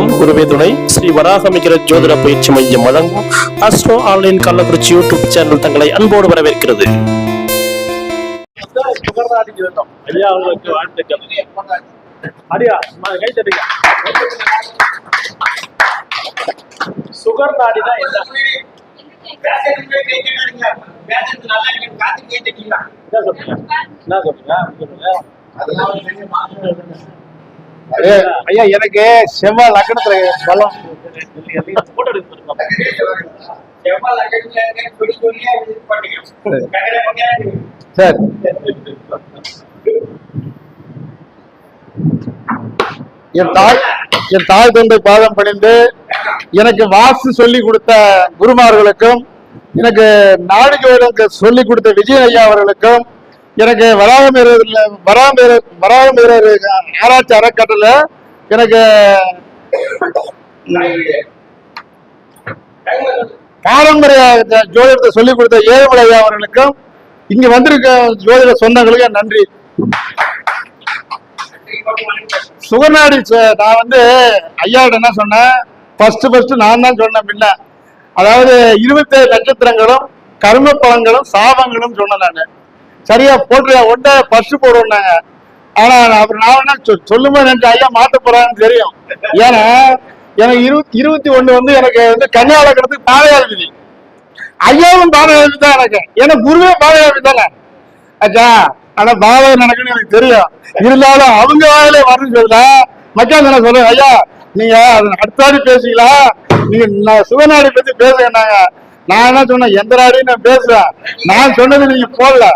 வணக்கம். குருவே துணை ஸ்ரீ வராகமிகிற ஜோதிட பயிற்சி மையம் வழங்கும் astro online Kallakurichi YouTube channel தங்களை அன்போடு வரவேற்கிறது. சுகர் நாடினா என்ன? ஐயா, எனக்கு செவ்வாய் லக்னத்துல பலம் சார். என் தாய் தந்தை பாதம் பணிந்து எனக்கு வாஸ்து சொல்லி கொடுத்த குருமார்களுக்கும், எனக்கு நாடு ஜோதிடம் சொல்லி கொடுத்த விஜய் ஐயா அவர்களுக்கும், எனக்கு வராகமீரர் ஆராய்ச்சி அறக்கட்டளை எனக்கு பாரம்பரிய ஜோதிடத்தை சொல்லிக் கொடுத்த ஏழுமலை ஐயா அவர்களுக்கும், இங்க வந்திருக்க ஜோதிட சொந்தங்களுக்கு நன்றி. சுகநாடி நான் வந்து ஐயாவோட என்ன சொன்னேன், ஃபர்ஸ்ட் நான் தான் சொன்னேன். பின்ன அதாவது 27 நட்சத்திரங்களும் கர்ம பலன்களும் சாபங்களும் சொன்னேன். நான் சரியா போட்டு ஒன்றை ஃபர்ஸ்ட் போடுவோம்னாங்க. ஆனா அப்புறம் நான் என்ன சொல்லும்போது நினைச்சு ஐயா மாத்த போறான்னு தெரியும். ஏன்னா எனக்கு 21 வந்து எனக்கு வந்து கன்னியாகுமரத்துக்கு பாதையாளி, ஐயாவும் பாதையாளி தான் எனக்கு. ஏன்னா குருவே பாதையாளி தானே ஆச்சா. ஆனா பாதை நடக்குன்னு எனக்கு தெரியும். இருந்தாலும் அவங்க வாயிலே வரணும்னு சொல்ல மக்கள் என்ன சொல்றேன், ஐயா நீங்க அடுத்தாடி பேசிக்கலாம், நீங்க சுகநாடி பத்தி பேசுனாங்க. நான் என்ன சொன்னேன், எந்த நாடியும் நான் பேசுறேன், நான் சொன்னது நீங்க போடல,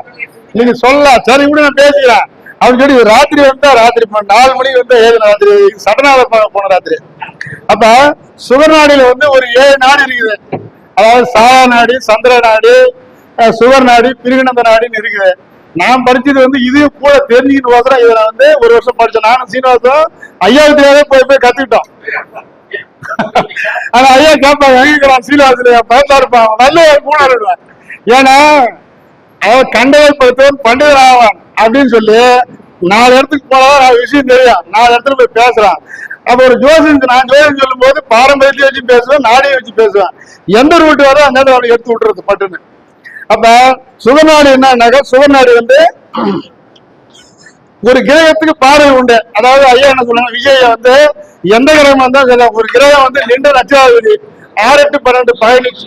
நீங்க சொல்லலாம், சரி கூட நான் பேசிக்கிறேன் அப்படின்னு சொல்லி ராத்திரி வந்தா ராத்திரி 4 மணிக்கு வந்து 7 ராத்திரி சடனால போன ராத்திரி. அப்ப சுகநாடியில வந்து ஒரு 7 நாடி இருக்குது. அதாவது சாயா நாடி, சந்திர நாடி, சுகர் நாடி, பிரிகநந்த நாடின்னு இருக்குது. நான் படிச்சது வந்து இதையும் கூட தெரிஞ்சுக்கிட்டு போகிறேன். இதுல வந்து 1 வருஷம் படிச்சேன். நானும் சீனிவாசம் ஐயாவுக்கு போய் கத்துக்கிட்டோம். ஆனா ஐயா கேட்பாங்க, எங்க சீனிவாசன் பயத்தா இருப்பான், நல்ல கூட விடுவேன். ஏன்னா அவன் கண்டவர் படுத்தவன் பண்டிதர் ஆவான் அப்படின்னு சொல்லி 4 இடத்துக்கு போனதான் விஷயம் தெரியும். 4 இடத்துல போய் பேசுறான். அப்ப ஒரு நான் ஜோதிடம் சொல்லும் போது பாரம்பரியத்தையும் வச்சு பேசுவேன், நாடையும் வச்சு பேசுவேன். எந்த ரூட்டு வர அந்த அவனை எடுத்து விட்டுறது பட்டுன்னு. அப்ப சுகநாடு என்னன்னாக்கா, சுகநாடு வந்து ஒரு கிரகத்துக்கு பார்வை உண்டு. அதாவது ஐயா என்ன சொல்றாங்க, விஜய வந்து எந்த கிரகம் வந்தா ஒரு கிரகம் வந்து நின்ற நட்சத்திராதிபதி 6, 8, 12 பயணிச்சு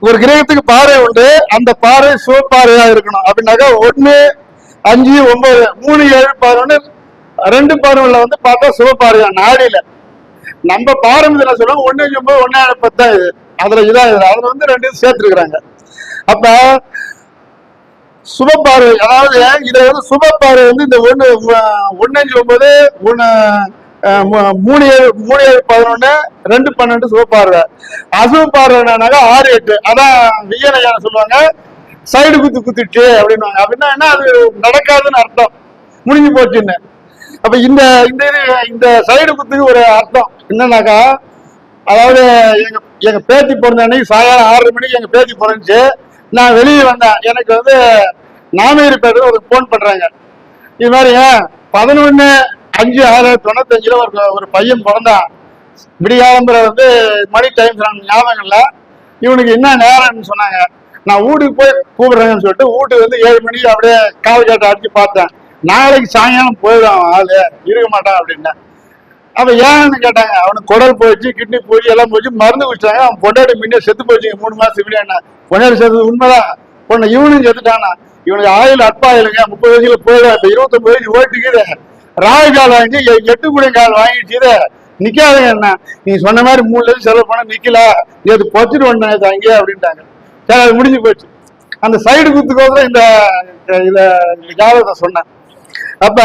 ஒரு கிரகத்துக்கு பார்வை உண்டு. அந்த பார்வை சிவப்பார்வையா இருக்கணும். அப்படின்னாக்கா 1, 5, 9, 3, 7, 11 2 பார்வையில வந்து பார்த்தா சிவப்பார்வையா நாடியில. நம்ம பாரம்பரியத்துல சொல்லுவோம் 1, 5, 9, 1, 10 தான் இது. அதுல இதான் அதுல வந்து 2 சேர்த்துருக்குறாங்க. அப்ப சுபப்பார்வை, அதாவது இதுல வந்து சுபப்பார்வை வந்து இந்த 1, 5, 9, 3, 7, 11, 2, 12 சுபப்பார்வை. அசுப பார்வை என்னன்னாக்கா 6, 8. அதான் விஜயனையா சொல்லுவாங்க, சைடு குத்திட்டு அப்படின்வாங்க. அப்படின்னா என்ன, அது நடக்காதுன்னு அர்த்தம், முடிஞ்சு போச்சுன்னு. அப்ப இந்த சைடு குத்துக்கு ஒரு அர்த்தம் என்னன்னாக்கா, அதாவது எங்க பேத்தி பிறந்த அன்னைக்கு சாயங்காலம் 6 மணிக்கு எங்க பேத்தி பிறந்துச்சு. நான் வெளியே வந்தேன். எனக்கு வந்து நாமேரி பேர் ஒரு போன் பண்றாங்க, இது மாதிரி 11/5/1995 ஒரு பையன் பிறந்தான். விடியாலம்புற வந்து மணி டைம் ஞாபகம் இல்லை, இவனுக்கு என்ன நேரம்னு சொன்னாங்க. நான் வீட்டுக்கு போய் கூப்பிடுறேன்னு சொல்லிட்டு வீட்டுக்கு வந்து 7 மணிக்கு அப்படியே காவல் கேட்ட அடிச்சு பார்த்தேன். நாளைக்கு சாயங்காலம் போயிடும், ஆளு இருக்க மாட்டான் அப்படின்னேன். அப்ப ஏன்னு கேட்டாங்க, அவனுக்கு குடல் போயிடுச்சு, கிட்னி போயிடுச்சு, எல்லாம் போயிடுச்சு, மருந்து குடிச்சாங்க. அவன் பொண்டாட்டி முன்னே செத்து போச்சு 3 மாசம் இப்படியா. பொண்டாட்டி செத்து உண்மைதான், பொண்ணு இவனும் செத்துட்டானா. இவனுக்கு ஆயில் அட்பாயிலுங்க, 30 வயசுல போயிடும். இப்ப 29 வயசு ஓட்டுக்குது. ராகு கால் வாங்கி 8 குடி கால் வாங்கிட்டு நிக்காதுங்க. என்ன நீ சொன்ன மாதிரி 3 லட்சம் செலவு பண்ண நிக்கல, நேற்று பொச்சுட்டு வந்தேன் அங்கே அப்படின்ட்டாங்க. சரி, அது முடிஞ்சு போச்சு. அந்த சைடு குத்துக்கோசரம் இந்த ஜாதகத்தை சொன்னேன். அப்ப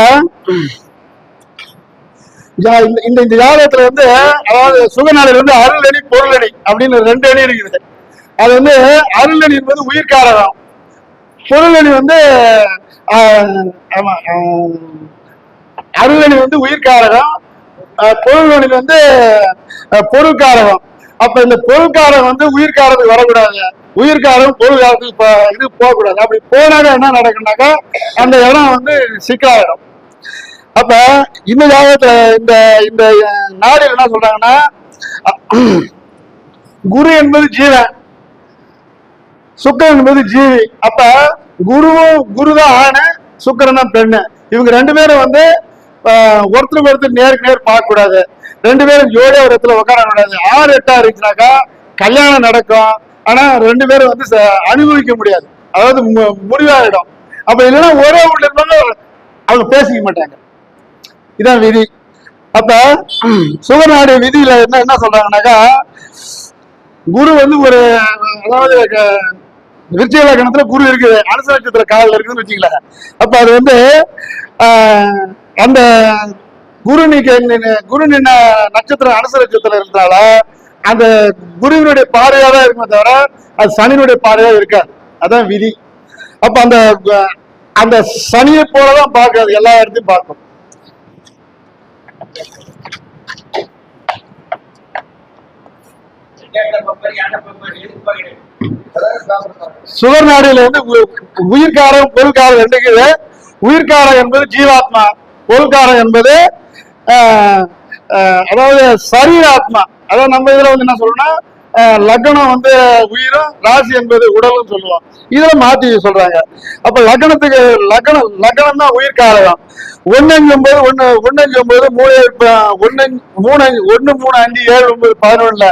இந்த ஜாதகத்துல வந்து, அதாவது சுகநாடில வந்து அருளணி பொருளணி அப்படின்னு 2 அணி இருக்குது. அது வந்து அருளணி என்பது உயிர்காரகம், பொருளணி வந்து அருளணி வந்து உயிர்காரகம், பொருளணி வந்து பொருள்காரகம். அப்ப இந்த பொருள்காரகம் வந்து உயிர்காரத்துக்கு வரக்கூடாது, உயிர்காரகம் பொருள்காரத்துக்கு இது போகக்கூடாது. அப்படி போனாக்க என்ன நடக்கும்னாக்கா, அந்த இடம் வந்து சிக்கலாயிடும். அப்ப இந்த ஜாதகத்துல இந்த இந்த நாடு என்ன சொல்றாங்கன்னா குரு என்பது ஜீவன், சுக்கிரன் என்பது ஜீவி. அப்ப குருதான் ஆணு, சுக்கிரன் தான் பெண்ணு. இவங்க ரெண்டு பேரும் வந்து ஒருத்தருக்கு ஒருத்தர் நேருக்கு நேர் பார்க்க கூடாது, ரெண்டு பேரும் ஜோடியா ஒரு இடத்துல உட்கார கூடாது. 6 8 இருந்துச்சுனாக்கா கல்யாணம் நடக்கும், ஆனா ரெண்டு பேரும் வந்து அனுபவிக்க முடியாது, அதாவது முடிவாயிடும். அப்ப இல்லைன்னா ஒரே வீட்டுல இருப்பாங்க, அவங்க பேசிக்க மாட்டாங்க. இதான் விதி. அப்ப சுகநாடு விதியில என்ன சொல்றாங்கன்னாக்கா குரு வந்து ஒரு, அதாவது விருச்சிக லக்னத்துல குரு இருக்குது, அனுச நட்சத்திர காலில் இருக்குதுன்னு வச்சுக்கல. அப்ப அது வந்து அந்த குரு நின்ன நட்சத்திரம் அனுச நட்சத்திரம் இருந்தால அந்த குருவினுடைய பார்வையா தான் இருக்குமே தவிர அது சனியினுடைய பார்வையா இருக்காது. அதான் விதி. அப்ப அந்த அந்த சனியை போலதான் பார்க்காது, எல்லா இடத்தையும் பார்க்கும். சுகர் நாடியில வந்து உயிர்காரம் பொருள்காரம் ரெண்டுக்குது. உயிர்காரம் என்பது ஜீவாத்மா, பொருள்காரம் என்பது அதாவது சரீராத்மா. அதாவது நம்ம இதுல வந்து என்ன சொல்லணும்னா லக்னம் வந்து உயிரும், ராசி என்பது உடலும் சொல்லுவோம். இதுல மாத்தி சொல்றாங்க. அப்ப லக்னத்துக்கு லக்னம் தான் உயிர்காரகம். 1 5 9 1 5 9 1 3 5 7 9 11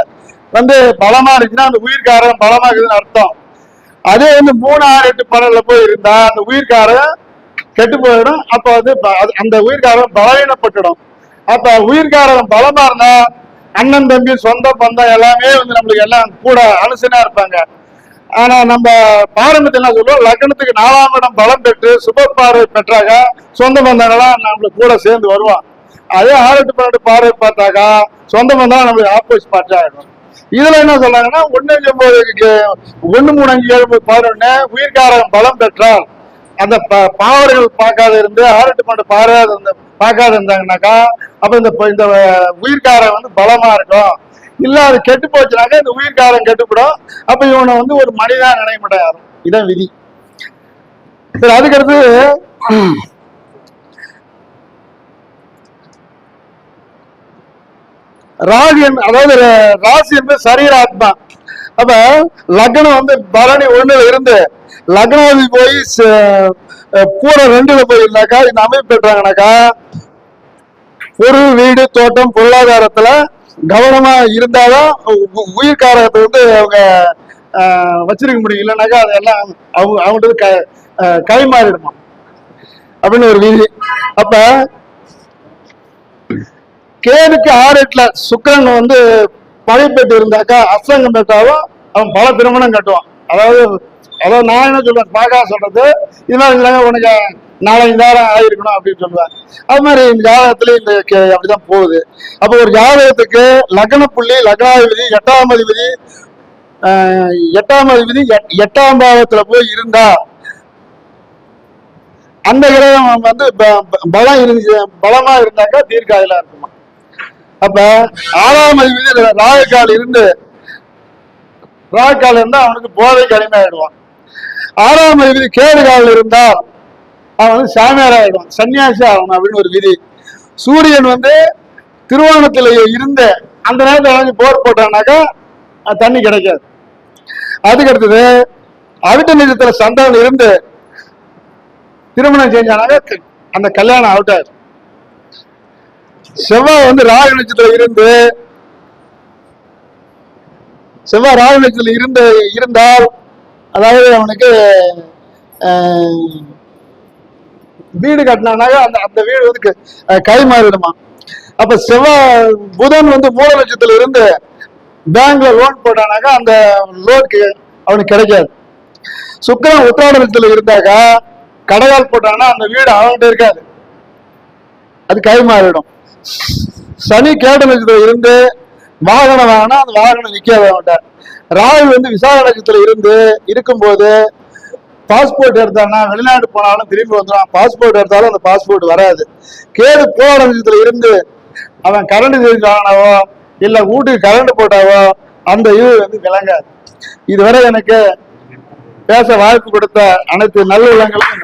வந்து பலமா இருந்துச்சுன்னா அந்த உயிர்காரகம் பலமா இருக்குதுன்னு அர்த்தம். அதே வந்து 3 6 8 12 போய் இருந்தா அந்த உயிர்காரகம் கெட்டு போயிடும். அப்ப வந்து அந்த உயிர்காரகம் பலவீனப்பட்டுடும். அப்ப உயிர்காரகம் பலமா இருந்தா அண்ணன் தம்பி சொந்த பந்தம் எல்லாமே வந்து நம்மளுக்கு எல்லாம் கூட அனுசனா இருப்பாங்க. ஆனா நம்ம பாரம்பரியத்தில் என்ன சொல்லுவோம், லக்னத்துக்கு 4ஆம் இடம் பலம் பெற்று சுப பார்வை பெற்றாக சொந்த பந்தங்கள்லாம் நம்மளுக்கு கூட சேர்ந்து வருவான். அதே 6 8 12 பார்வை பார்த்தாக்கா சொந்த பந்தம் நம்மளுக்கு ஆப்போசிட் பார்ட்டி ஆகிடும். இதுல என்ன சொல்றாங்கன்னா 1 5 9 1 3 5 7 11 உயிர்காரகம் பலம் பெற்றால் அந்த பாவர்கள் பார்க்காத இருந்து 6 8 12 பார்க்காத இருந்தாங்கன்னாக்கா அப்ப இந்த உயிர்காரம் வந்து பலமா இருக்கும். இல்ல அது கெட்டு போச்சுனாக்கா இந்த உயிர்காரம் கெட்டுப்படும். அப்ப இவனை வந்து ஒரு மனிதன் நினைக்க மாட்டாரு. இதான் விதி. சரி, அதுக்கடுத்து அதாவது ராசி என்பது சரீராத்மா. அப்ப லக்னம் வந்து பரணி 1ல இருந்து லக்னாதி போய் பூர 2ல போயிருந்தாக்கா இந்த அமைப்பு பெற்றாங்கனாக்கா பொருள், வீடு, தோட்டம், பொருளாதாரத்துல கவனமா இருந்தாதான் உயிர்காரகத்தை வந்து அவங்க வச்சிருக்க முடியும். இல்லைன்னாக்கா அதெல்லாம் அவங்ககிட்ட கை மாறிடுமா அப்படின்னு ஒரு விதி. அப்ப கேதுக்கு 6 8 சுக்கிரன் வந்து பழை பெற்று இருந்தாக்கா அசங்கம் பெற்றாலும் அவன் பல திருமணம் கட்டுவான். அதாவது நான் என்ன சொல்றேன், பாக்கா சொல்றது இது மாதிரி உனக்கு 4 5 வாரம் ஆயிருக்கணும் அப்படின்னு சொல்லுவேன். அது மாதிரி இந்த ஜாதகத்துல இந்த அப்படிதான் போகுது. அப்போ ஒரு ஜாதகத்துக்கு லக்ன புள்ளி, லக்னாதிபதி, 8ஆம் அதிபதி 8ஆம் பாவத்துல போய் இருந்தா அந்த கிரகம் வந்து பலமா இருந்தாக்கா தீர்க்காயிலா இருக்குமா. அப்ப 6ஆம் அதிபதி ராகுகால் இருந்தா அவனுக்கு போதைக்கு அடிமையாயிடுவான். 6ஆம் அதிபதி கேதுகால் இருந்தால் அவன் வந்து சாமியார் ஆயிடும், சன்னியாசி ஆகணும் அப்படின்னு ஒரு விதி. சூரியன் வந்து திருவோணத்துல இருந்து அந்த நேரத்தில் போர் போட்டானாக்கா தண்ணி கிடைக்காது. அதுக்கு அடுத்தது அவிட்ட நட்சத்திர சந்திரன் இருந்து திருமணம் செஞ்சானாக்கா அந்த கல்யாணம் அவுட் ஆயிடும். செவ்வாய் வந்து ராகு நட்சத்திரம் இருந்தால் அதாவது அவனுக்கு வீடு கட்டினானாக்க அந்த வீடு வந்து கை மாறிடுமா. அப்ப புதன் வந்து மூல நட்சத்திரத்துல இருந்து பேங்க்ல லோன் போட்டானாக்கா அந்த லோனுக்கு அவனுக்கு கிடைக்காது. சுக்கிரன் உத்திராட நட்சத்திரத்துல இருந்தாக்கா கடகால் போட்டானா அந்த வீடு அவன்கிட்ட இருக்காது, அது கை மாறிடும். சனி கேட்ட நட்சத்திரத்துல இருந்து வாகனம் வாங்கினா அந்த வாகனம் நிக்காது அவன்கிட்ட. ராகு வந்து விசாக நட்சத்திரத்துல இருக்கும்போது பாஸ்போர்ட் எடுத்தானா வெளிநாடு போனாலும் திரும்பி வந்துடும், பாஸ்போர்ட் எடுத்தாலும் அந்த பாஸ்போர்ட் வராது. கேது போற நட்சத்திரத்துல இருந்து அவன் கரண்ட் சேஞ்ச் ஆனாவோ இல்ல வீட்டுக்கு கரண்ட் போட்டாவோ அந்த இது வந்து விளங்காது. இதுவரை எனக்கு பேச வாய்ப்பு கொடுத்த அனைத்து நல்ல உள்ளங்களும்